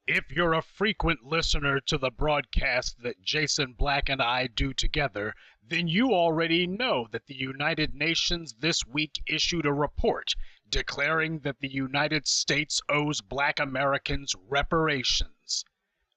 If you're a frequent listener to the broadcast that Jason Black and I do together, then you already know that the United Nations this week issued a report declaring that the United States owes Black Americans reparations.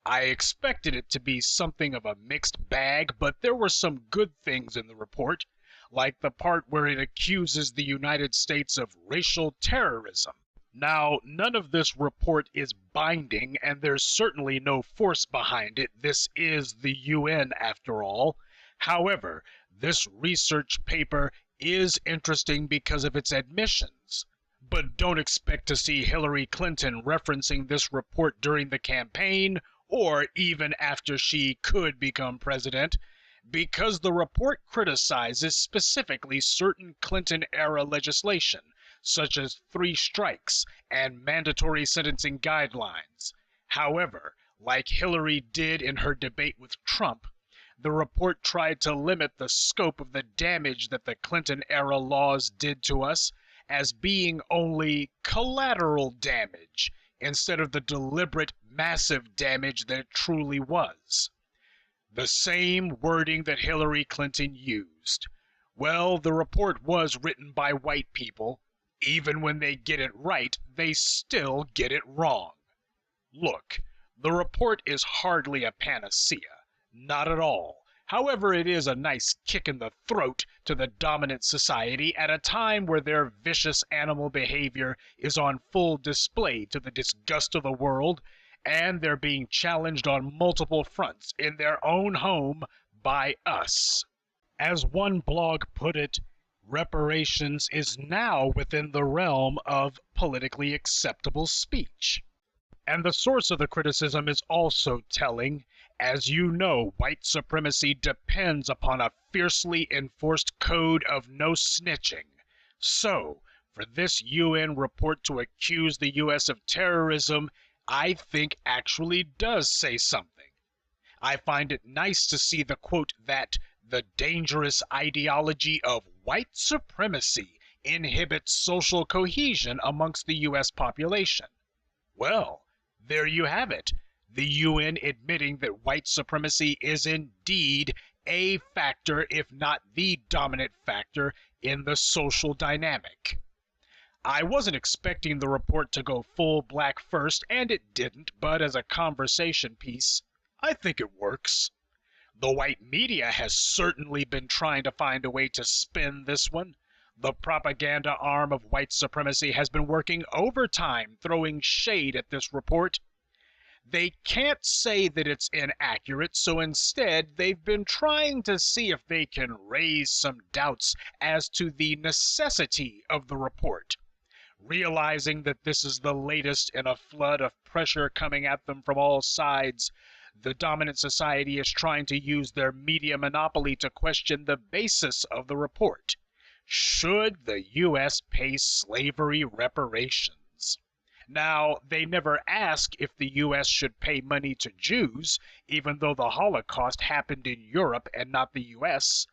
I expected it to be something of a mixed bag, but there were some good things in the report, like the part where it accuses the United States of racial terrorism. Now, none of this report is binding, and there's certainly no force behind it. This is the UN, after all. However, this research paper is interesting because of its admissions. But don't expect to see Hillary Clinton referencing this report during the campaign, or even after she could become president, because the report criticizes specifically certain Clinton-era legislation, such as 3 strikes and mandatory sentencing guidelines. However, like Hillary did in her debate with Trump, the report tried to limit the scope of the damage that the Clinton-era laws did to us as being only collateral damage instead of the deliberate, massive damage that it truly was. The same wording that Hillary Clinton used. Well, the report was written by white people. Even when they get it right, they still get it wrong. Look, the report is hardly a panacea. Not at all. However, it is a nice kick in the throat to the dominant society at a time where their vicious animal behavior is on full display to the disgust of the world, and they're being challenged on multiple fronts in their own home by us. As one blog put it, reparations is now within the realm of politically acceptable speech. And the source of the criticism is also telling. As you know, white supremacy depends upon a fiercely enforced code of no snitching. So, for this UN report to accuse the U.S. of terrorism, I think actually does say something. I find it nice to see the quote that the dangerous ideology of white supremacy inhibits social cohesion amongst the U.S. population. Well, there you have it. The UN admitting that white supremacy is indeed a factor, if not the dominant factor, in the social dynamic. I wasn't expecting the report to go full black first, and it didn't, but as a conversation piece, I think it works. The white media has certainly been trying to find a way to spin this one. The propaganda arm of white supremacy has been working overtime, throwing shade at this report. They can't say that it's inaccurate, so instead they've been trying to see if they can raise some doubts as to the necessity of the report. Realizing that this is the latest in a flood of pressure coming at them from all sides, the dominant society is trying to use their media monopoly to question the basis of the report. Should the U.S. pay slavery reparations? Now, they never ask if the U.S. should pay money to Jews, even though the Holocaust happened in Europe and not the U.S.,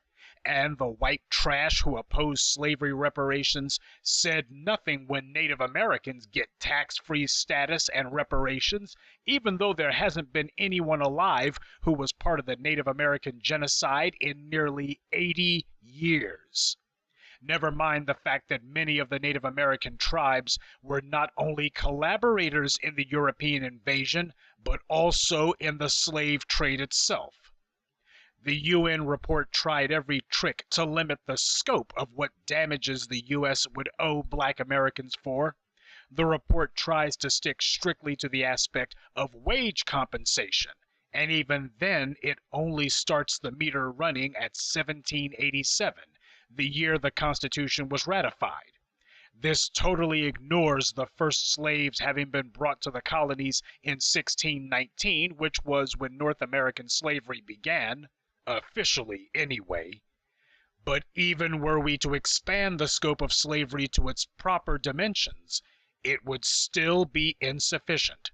and the white trash who oppose slavery reparations said nothing when Native Americans get tax-free status and reparations, even though there hasn't been anyone alive who was part of the Native American genocide in nearly 80 years. Never mind the fact that many of the Native American tribes were not only collaborators in the European invasion, but also in the slave trade itself. The UN report tried every trick to limit the scope of what damages the U.S. would owe Black Americans for. The report tries to stick strictly to the aspect of wage compensation, and even then it only starts the meter running at 1787, the year the Constitution was ratified. This totally ignores the first slaves having been brought to the colonies in 1619, which was when North American slavery began. Officially, anyway. But even were we to expand the scope of slavery to its proper dimensions, it would still be insufficient,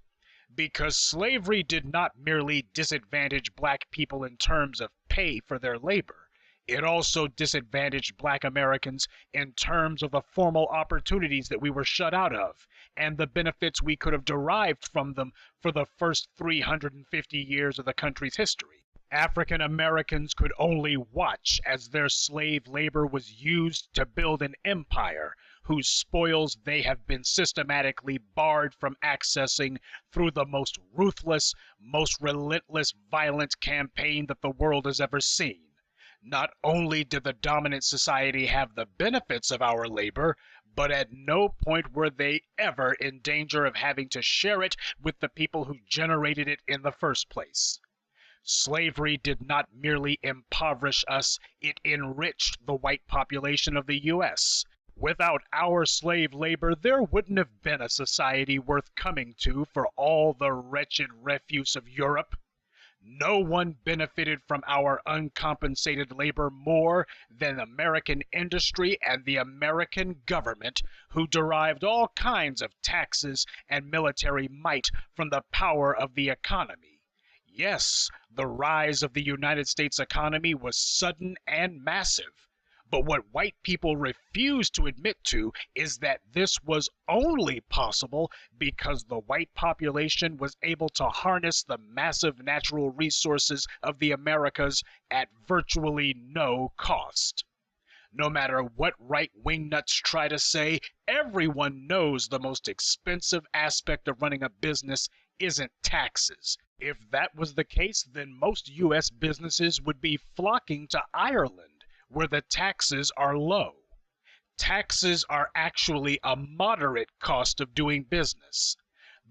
because slavery did not merely disadvantage Black people in terms of pay for their labor, it also disadvantaged Black Americans in terms of the formal opportunities that we were shut out of, and the benefits we could have derived from them for the first 350 years of the country's history. African Americans could only watch as their slave labor was used to build an empire whose spoils they have been systematically barred from accessing through the most ruthless, most relentless, violent campaign that the world has ever seen. Not only did the dominant society have the benefits of our labor, but at no point were they ever in danger of having to share it with the people who generated it in the first place. Slavery did not merely impoverish us, it enriched the white population of the U.S. Without our slave labor, there wouldn't have been a society worth coming to for all the wretched refuse of Europe. No one benefited from our uncompensated labor more than American industry and the American government, who derived all kinds of taxes and military might from the power of the economy. Yes, the rise of the United States economy was sudden and massive. But what white people refuse to admit to is that this was only possible because the white population was able to harness the massive natural resources of the Americas at virtually no cost. No matter what right-wing nuts try to say, everyone knows the most expensive aspect of running a business isn't taxes. If that was the case, then most U.S. businesses would be flocking to Ireland, where the taxes are low. Taxes are actually a moderate cost of doing business.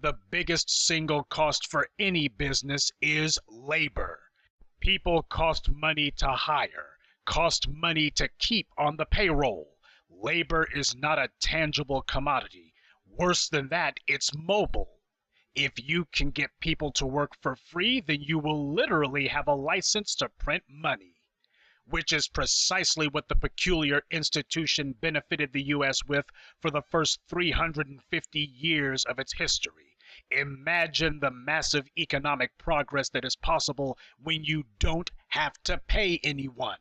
The biggest single cost for any business is labor. People cost money to hire, cost money to keep on the payroll. Labor is not a tangible commodity. Worse than that, it's mobile. If you can get people to work for free, then you will literally have a license to print money, which is precisely what the peculiar institution benefited the U.S. with for the first 350 years of its history. Imagine the massive economic progress that is possible when you don't have to pay anyone.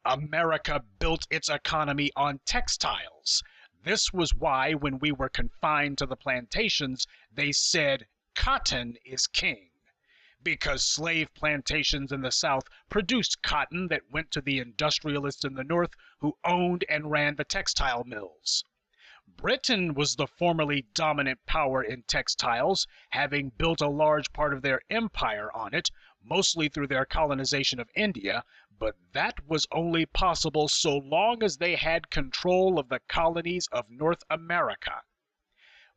America built its economy on textiles. This was why, when we were confined to the plantations, they said, "Cotton is king," because slave plantations in the South produced cotton that went to the industrialists in the North who owned and ran the textile mills. Britain was the formerly dominant power in textiles, having built a large part of their empire on it, mostly through their colonization of India, but that was only possible so long as they had control of the colonies of North America.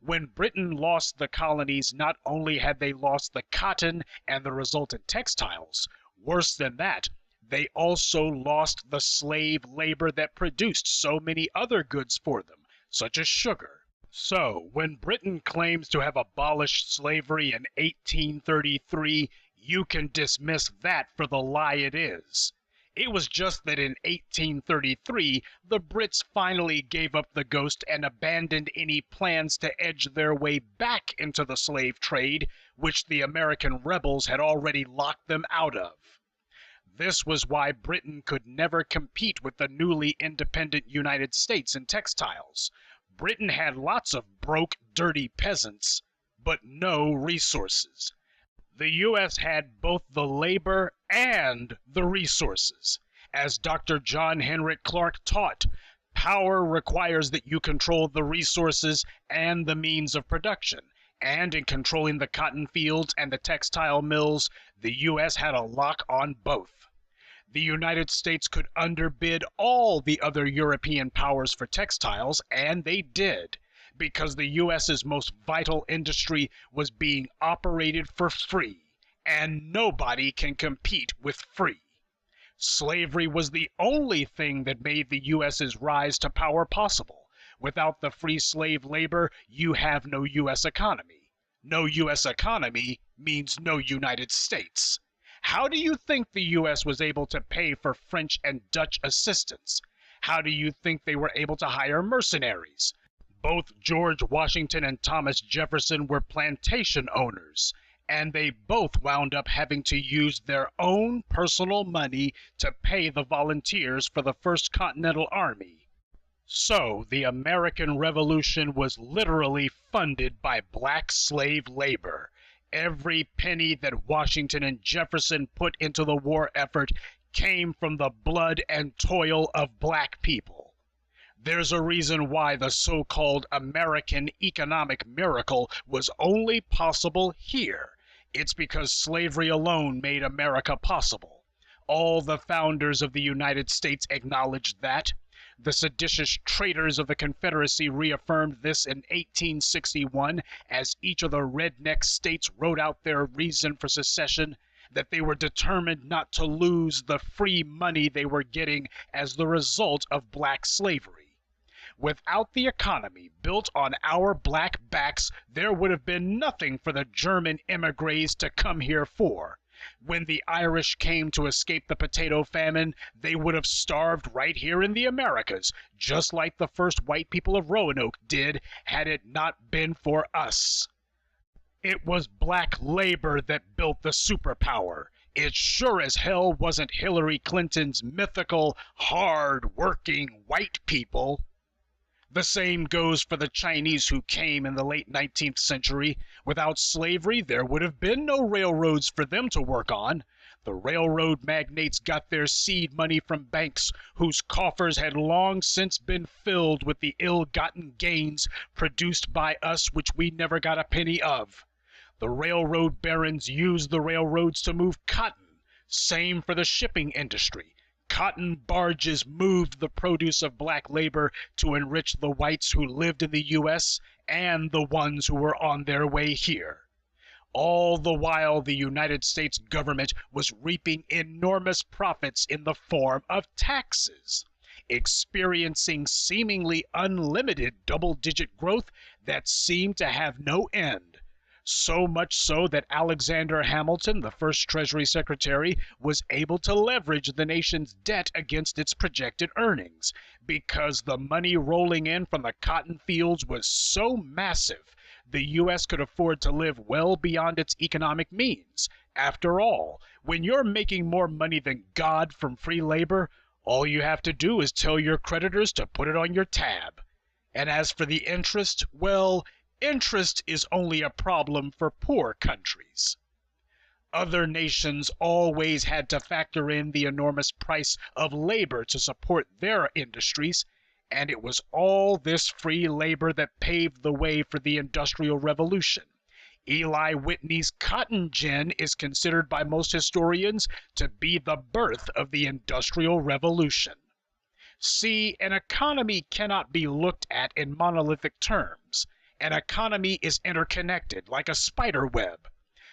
When Britain lost the colonies, not only had they lost the cotton and the resultant textiles, worse than that, they also lost the slave labor that produced so many other goods for them, such as sugar. So, when Britain claims to have abolished slavery in 1833, you can dismiss that for the lie it is. It was just that in 1833, the Brits finally gave up the ghost and abandoned any plans to edge their way back into the slave trade, which the American rebels had already locked them out of. This was why Britain could never compete with the newly independent United States in textiles. Britain had lots of broke, dirty peasants, but no resources. The U.S. had both the labor and the resources. As Dr. John Henrik Clarke taught, power requires that you control the resources and the means of production. And in controlling the cotton fields and the textile mills, the U.S. had a lock on both. The United States could underbid all the other European powers for textiles, and they did, because the U.S.'s most vital industry was being operated for free, and nobody can compete with free. Slavery was the only thing that made the U.S.'s rise to power possible. Without the free slave labor, you have no U.S. economy. No U.S. economy means no United States. How do you think the U.S. was able to pay for French and Dutch assistance? How do you think they were able to hire mercenaries? Both George Washington and Thomas Jefferson were plantation owners, and they both wound up having to use their own personal money to pay the volunteers for the First Continental Army. So, the American Revolution was literally funded by black slave labor. Every penny that Washington and Jefferson put into the war effort came from the blood and toil of black people. There's a reason why the so-called American economic miracle was only possible here. It's because slavery alone made America possible. All the founders of the United States acknowledged that. The seditious traitors of the Confederacy reaffirmed this in 1861 as each of the redneck states wrote out their reason for secession, that they were determined not to lose the free money they were getting as the result of black slavery. Without the economy built on our black backs, there would have been nothing for the German emigres to come here for. When the Irish came to escape the potato famine, they would have starved right here in the Americas, just like the first white people of Roanoke did, had it not been for us. It was black labor that built the superpower. It sure as hell wasn't Hillary Clinton's mythical, hard-working white people. The same goes for the Chinese who came in the late 19th century. Without slavery, there would have been no railroads for them to work on. The railroad magnates got their seed money from banks whose coffers had long since been filled with the ill-gotten gains produced by us which we never got a penny of. The railroad barons used the railroads to move cotton. Same for the shipping industry. Cotton barges moved the produce of black labor to enrich the whites who lived in the U.S. and the ones who were on their way here. All the while, the United States government was reaping enormous profits in the form of taxes, experiencing seemingly unlimited double-digit growth that seemed to have no end. So much so that Alexander Hamilton, the first Treasury Secretary, was able to leverage the nation's debt against its projected earnings, because the money rolling in from the cotton fields was so massive, the U.S. could afford to live well beyond its economic means. After all, when you're making more money than God from free labor, all you have to do is tell your creditors to put it on your tab. And as for the interest, well, interest is only a problem for poor countries. Other nations always had to factor in the enormous price of labor to support their industries, and it was all this free labor that paved the way for the Industrial Revolution. Eli Whitney's cotton gin is considered by most historians to be the birth of the Industrial Revolution. See, an economy cannot be looked at in monolithic terms. An economy is interconnected, like a spider web.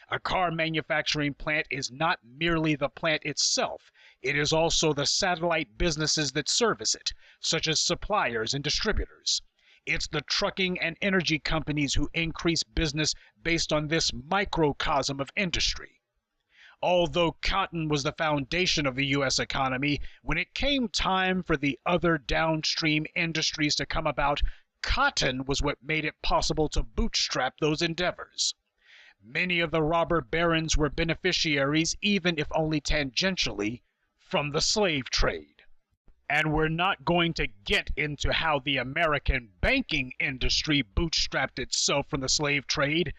A car manufacturing plant is not merely the plant itself, it is also the satellite businesses that service it, such as suppliers and distributors. It's the trucking and energy companies who increase business based on this microcosm of industry. Although cotton was the foundation of the U.S. economy, when it came time for the other downstream industries to come about, cotton was what made it possible to bootstrap those endeavors. Many of the robber barons were beneficiaries, even if only tangentially, from the slave trade. And we're not going to get into how the American banking industry bootstrapped itself from the slave trade.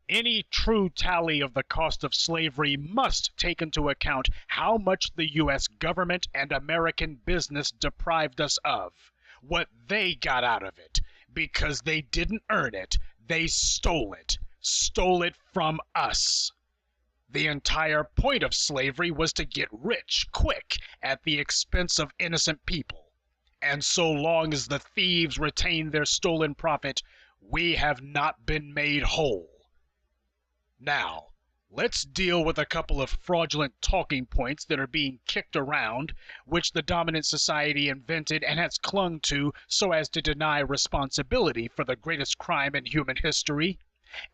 Any true tally of the cost of slavery must take into account how much the U.S. government and American business deprived us of. What they got out of it, because they didn't earn it, they stole it from us. The entire point of slavery was to get rich quick at the expense of innocent people. And so long as the thieves retain their stolen profit, we have not been made whole. Now, let's deal with a couple of fraudulent talking points that are being kicked around, which the dominant society invented and has clung to so as to deny responsibility for the greatest crime in human history.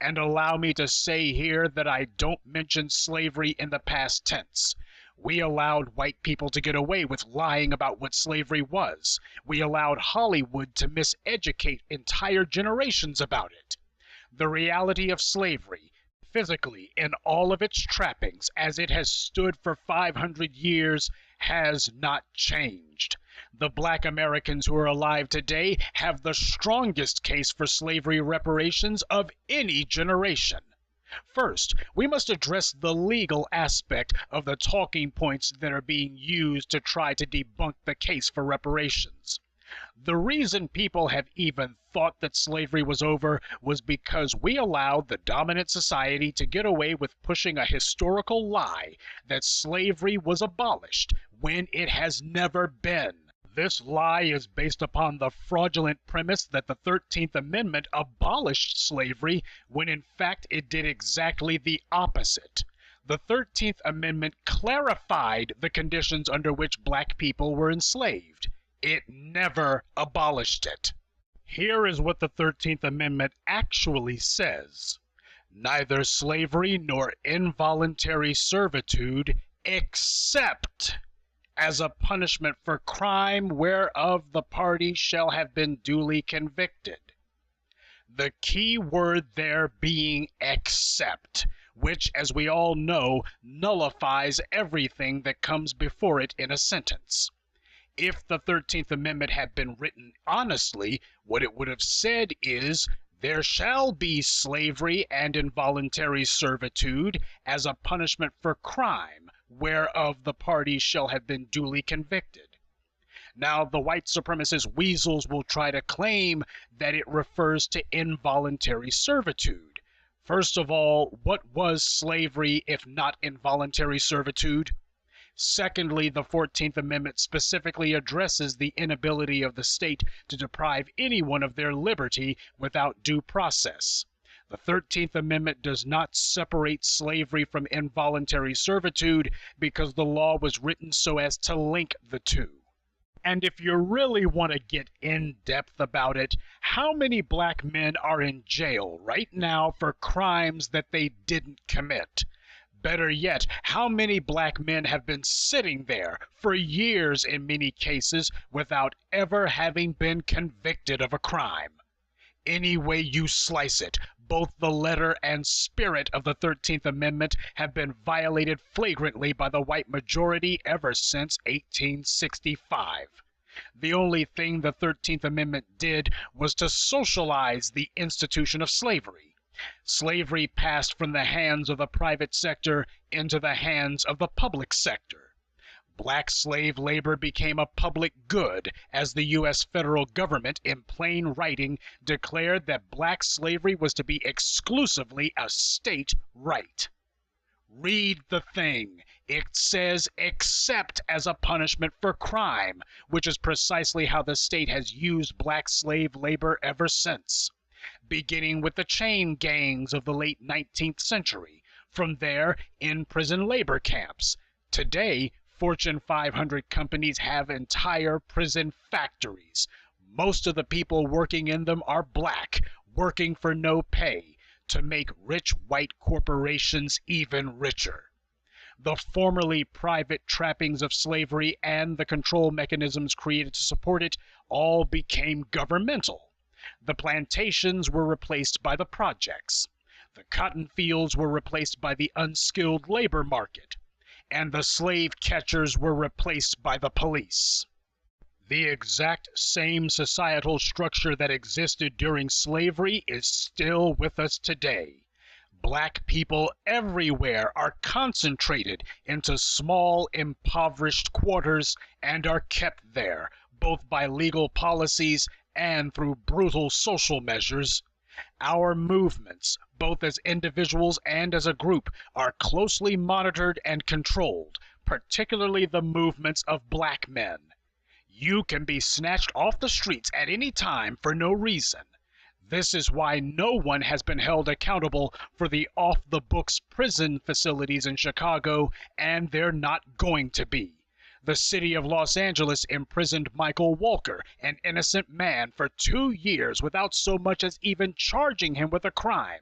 And allow me to say here that I don't mention slavery in the past tense. We allowed white people to get away with lying about what slavery was. We allowed Hollywood to miseducate entire generations about it. The reality of slavery, physically in all of its trappings as it has stood for 500 years, has not changed. The black Americans who are alive today have the strongest case for slavery reparations of any generation. First, we must address the legal aspect of the talking points that are being used to try to debunk the case for reparations. The reason people have even thought that slavery was over was because we allowed the dominant society to get away with pushing a historical lie that slavery was abolished when it has never been. This lie is based upon the fraudulent premise that the 13th Amendment abolished slavery when in fact it did exactly the opposite. The 13th Amendment clarified the conditions under which black people were enslaved. It never abolished it. Here is what the 13th Amendment actually says. Neither slavery nor involuntary servitude except as a punishment for crime whereof the party shall have been duly convicted. The key word there being except, which, as we all know, nullifies everything that comes before it in a sentence. If the 13th Amendment had been written honestly, what it would have said is, there shall be slavery and involuntary servitude as a punishment for crime, whereof the parties shall have been duly convicted. Now, the white supremacist weasels will try to claim that it refers to involuntary servitude. First of all, what was slavery if not involuntary servitude? Secondly, the 14th Amendment specifically addresses the inability of the state to deprive anyone of their liberty without due process. The 13th Amendment does not separate slavery from involuntary servitude because the law was written so as to link the two. And if you really want to get in-depth about it, how many black men are in jail right now for crimes that they didn't commit? Better yet, how many black men have been sitting there for years in many cases without ever having been convicted of a crime? Any way you slice it, both the letter and spirit of the 13th Amendment have been violated flagrantly by the white majority ever since 1865. The only thing the 13th Amendment did was to socialize the institution of slavery. Slavery passed from the hands of the private sector into the hands of the public sector. Black slave labor became a public good as the U.S. federal government, in plain writing, declared that black slavery was to be exclusively a state right. Read the thing. It says except as a punishment for crime, which is precisely how the state has used black slave labor ever since. Beginning with the chain gangs of the late 19th century, from there in-prison labor camps. Today, Fortune 500 companies have entire prison factories. Most of the people working in them are black, working for no pay, to make rich white corporations even richer. The formerly private trappings of slavery and the control mechanisms created to support it all became governmental. The plantations were replaced by the projects. The cotton fields were replaced by the unskilled labor market. And the slave catchers were replaced by the police. The exact same societal structure that existed during slavery is still with us today. Black people everywhere are concentrated into small, impoverished quarters and are kept there, both by legal policies and through brutal social measures. Our movements, both as individuals and as a group, are closely monitored and controlled, particularly the movements of black men. You can be snatched off the streets at any time for no reason. This is why no one has been held accountable for the off-the-books prison facilities in Chicago, and they're not going to be. The city of Los Angeles imprisoned Michael Walker, an innocent man, for 2 years without so much as even charging him with a crime.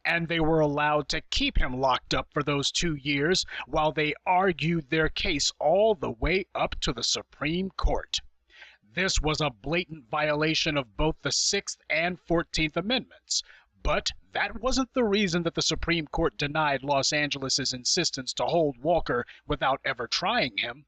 And they were allowed to keep him locked up for those 2 years while they argued their case all the way up to the Supreme Court. This was a blatant violation of both the 6th and 14th Amendments. But that wasn't the reason that the Supreme Court denied Los Angeles' insistence to hold Walker without ever trying him.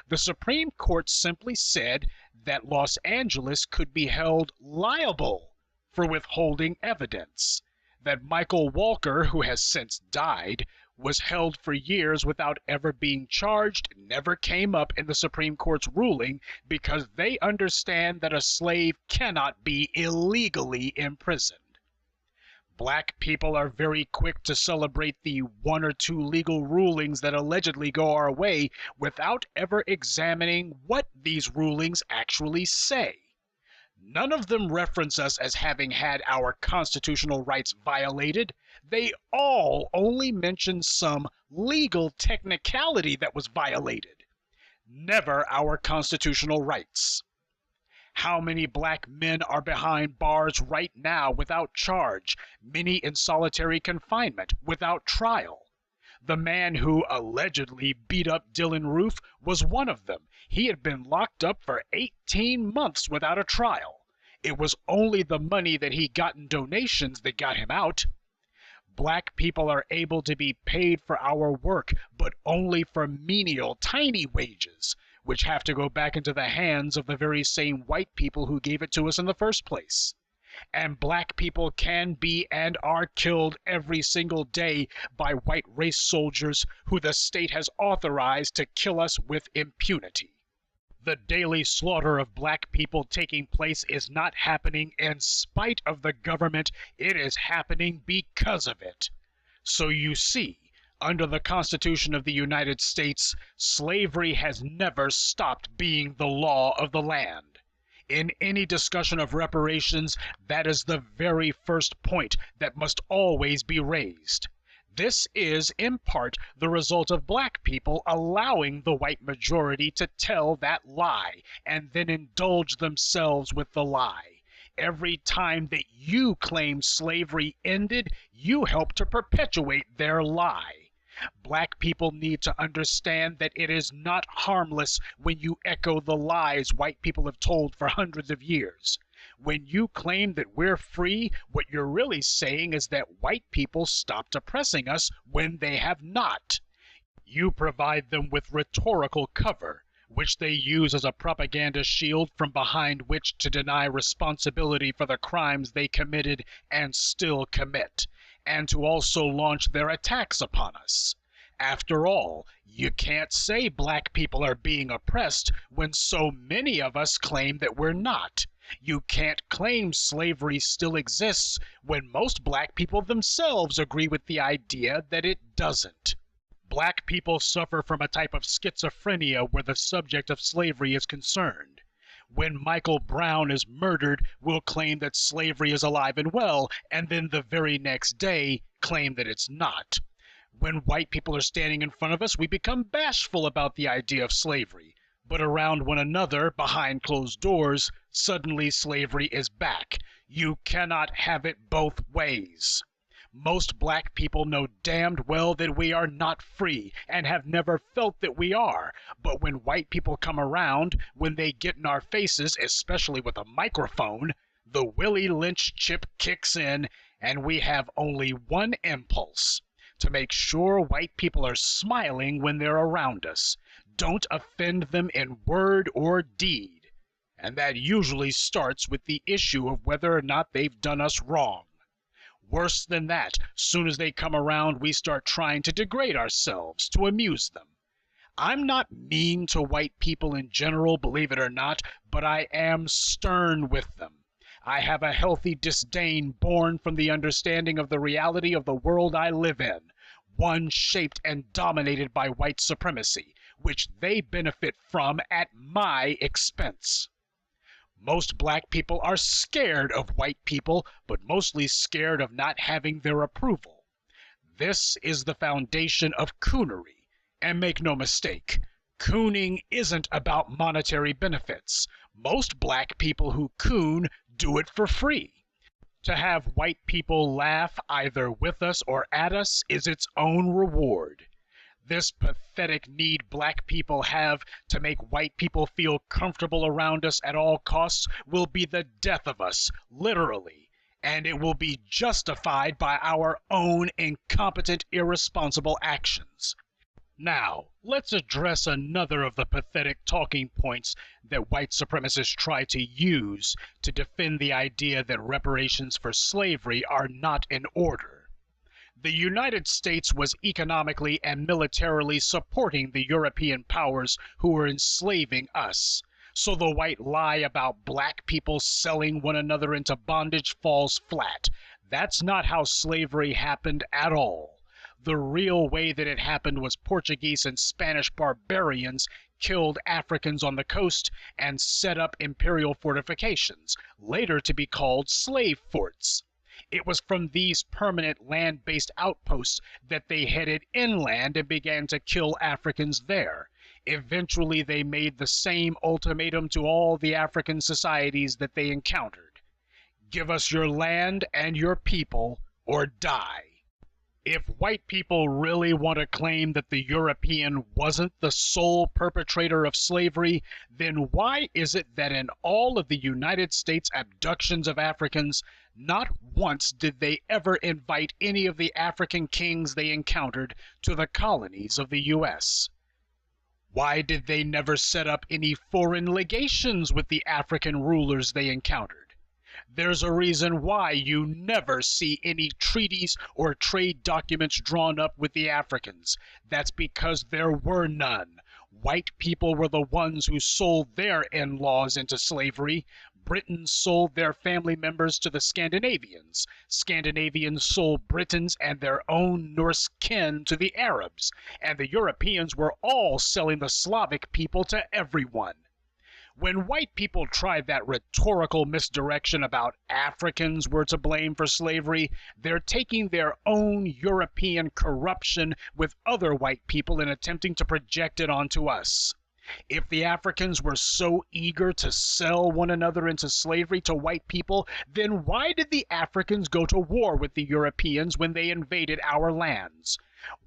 The Supreme Court simply said that Los Angeles could be held liable for withholding evidence, that Michael Walker, who has since died, was held for years without ever being charged, never came up in the Supreme Court's ruling because they understand that a slave cannot be illegally imprisoned. Black people are very quick to celebrate the one or two legal rulings that allegedly go our way without ever examining what these rulings actually say. None of them reference us as having had our constitutional rights violated. They all only mention some legal technicality that was violated, never our constitutional rights. How many black men are behind bars right now without charge, many in solitary confinement without trial? The man who allegedly beat up Dylan Roof was one of them. He had been locked up for 18 months without a trial. It was only the money that he got in donations that got him out. Black people are able to be paid for our work, but only for menial, tiny wages, which have to go back into the hands of the very same white people who gave it to us in the first place. And black people can be and are killed every single day by white race soldiers who the state has authorized to kill us with impunity. The daily slaughter of black people taking place is not happening in spite of the government, it is happening because of it. So you see, under the Constitution of the United States, slavery has never stopped being the law of the land. In any discussion of reparations, that is the very first point that must always be raised. This is, in part, the result of black people allowing the white majority to tell that lie and then indulge themselves with the lie. Every time that you claim slavery ended, you help to perpetuate their lie. Black people need to understand that it is not harmless when you echo the lies white people have told for hundreds of years. When you claim that we're free, what you're really saying is that white people stopped oppressing us when they have not. You provide them with rhetorical cover, which they use as a propaganda shield from behind which to deny responsibility for the crimes they committed and still commit, and to also launch their attacks upon us. After all, you can't say black people are being oppressed when so many of us claim that we're not. You can't claim slavery still exists when most black people themselves agree with the idea that it doesn't. Black people suffer from a type of schizophrenia where the subject of slavery is concerned. When Michael Brown is murdered, we'll claim that slavery is alive and well, and then the very next day claim that it's not. When white people are standing in front of us, we become bashful about the idea of slavery. But around one another, behind closed doors, suddenly slavery is back. You cannot have it both ways. Most black people know damned well that we are not free and have never felt that we are. But when white people come around, when they get in our faces, especially with a microphone, the Willie Lynch chip kicks in and we have only one impulse: to make sure white people are smiling when they're around us. Don't offend them in word or deed. And that usually starts with the issue of whether or not they've done us wrong. Worse than that, soon as they come around, we start trying to degrade ourselves to amuse them. I'm not mean to white people in general, believe it or not, but I am stern with them. I have a healthy disdain born from the understanding of the reality of the world I live in, one shaped and dominated by white supremacy, which they benefit from at my expense. Most black people are scared of white people, but mostly scared of not having their approval. This is the foundation of coonery. And make no mistake, cooning isn't about monetary benefits. Most black people who coon do it for free. To have white people laugh either with us or at us is its own reward. This pathetic need black people have to make white people feel comfortable around us at all costs will be the death of us, literally, and it will be justified by our own incompetent, irresponsible actions. Now, let's address another of the pathetic talking points that white supremacists try to use to defend the idea that reparations for slavery are not in order. The United States was economically and militarily supporting the European powers who were enslaving us. So the white lie about black people selling one another into bondage falls flat. That's not how slavery happened at all. The real way that it happened was Portuguese and Spanish barbarians killed Africans on the coast and set up imperial fortifications, later to be called slave forts. It was from these permanent land-based outposts that they headed inland and began to kill Africans there. Eventually, they made the same ultimatum to all the African societies that they encountered. Give us your land and your people, or die. If white people really want to claim that the European wasn't the sole perpetrator of slavery, then why is it that in all of the United States abductions of Africans, not once did they ever invite any of the African kings they encountered to the colonies of the U.S.? Why did they never set up any foreign legations with the African rulers they encountered? There's a reason why you never see any treaties or trade documents drawn up with the Africans. That's because there were none. White people were the ones who sold their in-laws into slavery. Britons sold their family members to the Scandinavians. Scandinavians sold Britons and their own Norse kin to the Arabs. And the Europeans were all selling the Slavic people to everyone. When white people tried that rhetorical misdirection about Africans were to blame for slavery, they're taking their own European corruption with other white people and attempting to project it onto us. If the Africans were so eager to sell one another into slavery to white people, then why did the Africans go to war with the Europeans when they invaded our lands?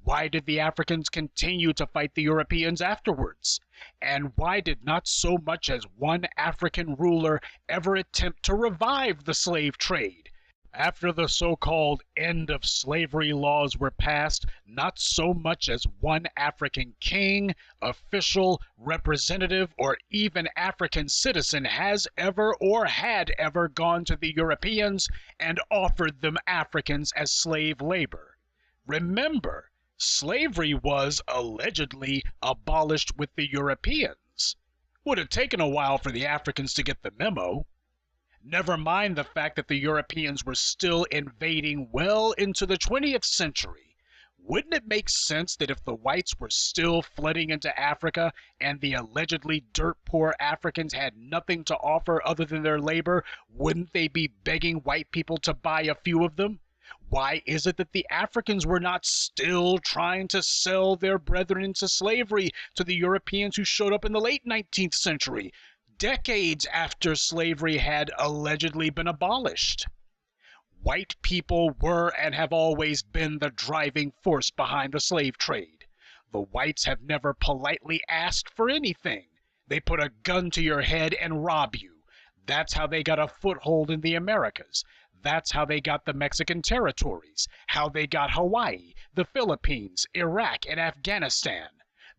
Why did the Africans continue to fight the Europeans afterwards? And why did not so much as one African ruler ever attempt to revive the slave trade? After the so-called end of slavery laws were passed, not so much as one African king, official, representative, or even African citizen has ever or had ever gone to the Europeans and offered them Africans as slave labor. Remember, slavery was allegedly abolished with the Europeans. Would have taken a while for the Africans to get the memo. Never mind the fact that the Europeans were still invading well into the 20th century. Wouldn't it make sense that if the whites were still flooding into Africa and the allegedly dirt-poor Africans had nothing to offer other than their labor, wouldn't they be begging white people to buy a few of them? Why is it that the Africans were not still trying to sell their brethren into slavery to the Europeans who showed up in the late 19th century, decades after slavery had allegedly been abolished? White people were and have always been the driving force behind the slave trade. The whites have never politely asked for anything. They put a gun to your head and rob you. That's how they got a foothold in the Americas. That's how they got the Mexican territories, how they got Hawaii, the Philippines, Iraq, and Afghanistan.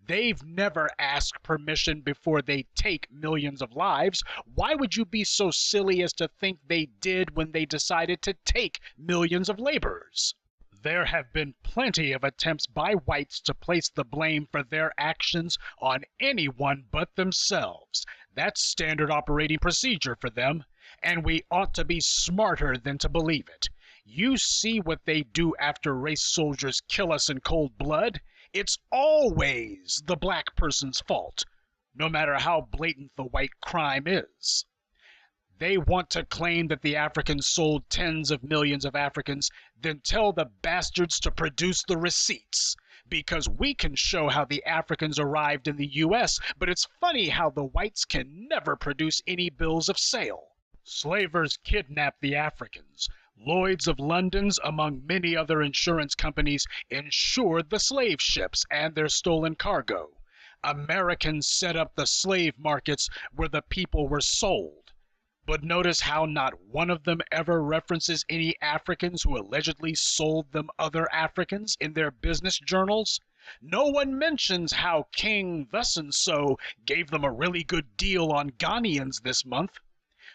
They've never asked permission before they take millions of lives. Why would you be so silly as to think they did when they decided to take millions of laborers? There have been plenty of attempts by whites to place the blame for their actions on anyone but themselves. That's standard operating procedure for them, and we ought to be smarter than to believe it. You see what they do after race soldiers kill us in cold blood. It's always the black person's fault, no matter how blatant the white crime is. They want to claim that the Africans sold tens of millions of Africans, then tell the bastards to produce the receipts. Because we can show how the Africans arrived in the U.S., but it's funny how the whites can never produce any bills of sale. Slavers kidnapped the Africans. Lloyd's of London's, among many other insurance companies, insured the slave ships and their stolen cargo. Americans set up the slave markets where the people were sold. But notice how not one of them ever references any Africans who allegedly sold them other Africans in their business journals. No one mentions how King thus-and-so gave them a really good deal on Ghanaians this month.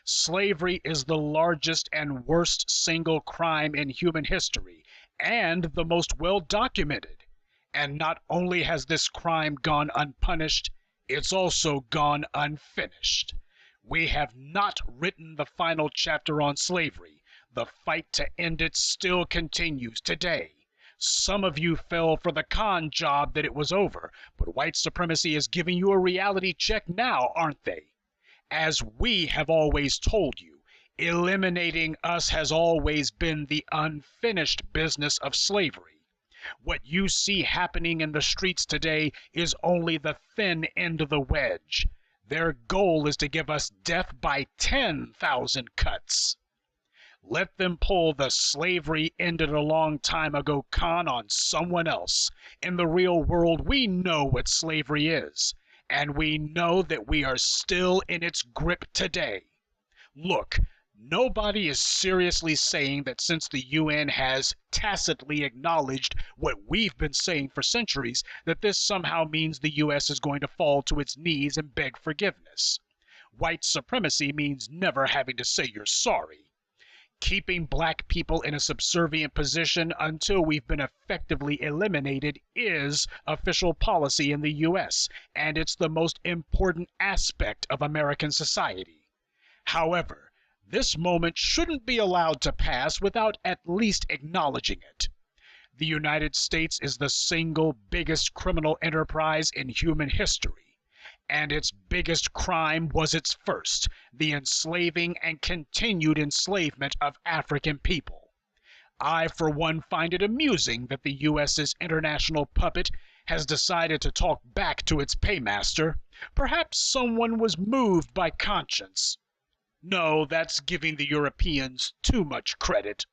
Slavery is the largest and worst single crime in human history, and the most well documented. And not only has this crime gone unpunished, it's also gone unfinished. We have not written the final chapter on slavery. The fight to end it still continues today. Some of you fell for the con job that it was over, but white supremacy is giving you a reality check now, aren't they? As we have always told you, eliminating us has always been the unfinished business of slavery. What you see happening in the streets today is only the thin end of the wedge. Their goal is to give us death by 10,000 cuts. Let them pull the slavery ended a long time ago con on someone else. In the real world, we know what slavery is, and we know that we are still in its grip today. Look, nobody is seriously saying that since the UN has tacitly acknowledged what we've been saying for centuries, that this somehow means the US is going to fall to its knees and beg forgiveness. White supremacy means never having to say you're sorry. Keeping black people in a subservient position until we've been effectively eliminated is official policy in the US, and it's the most important aspect of American society. However, this moment shouldn't be allowed to pass without at least acknowledging it. The United States is the single biggest criminal enterprise in human history. And its biggest crime was its first, the enslaving and continued enslavement of African people. I, for one, find it amusing that the U.S.'s international puppet has decided to talk back to its paymaster. Perhaps someone was moved by conscience. No, that's giving the Europeans too much credit.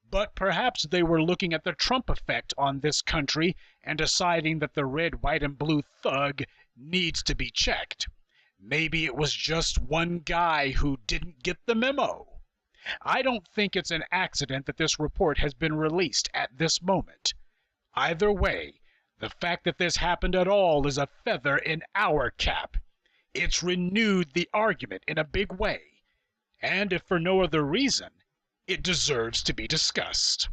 But perhaps they were looking at the Trump effect on this country and deciding that the red, white, and blue thug needs to be checked. Maybe it was just one guy who didn't get the memo. I don't think it's an accident that this report has been released at this moment. Either way, the fact that this happened at all is a feather in our cap. It's renewed the argument in a big way, and if for no other reason, it deserves to be discussed.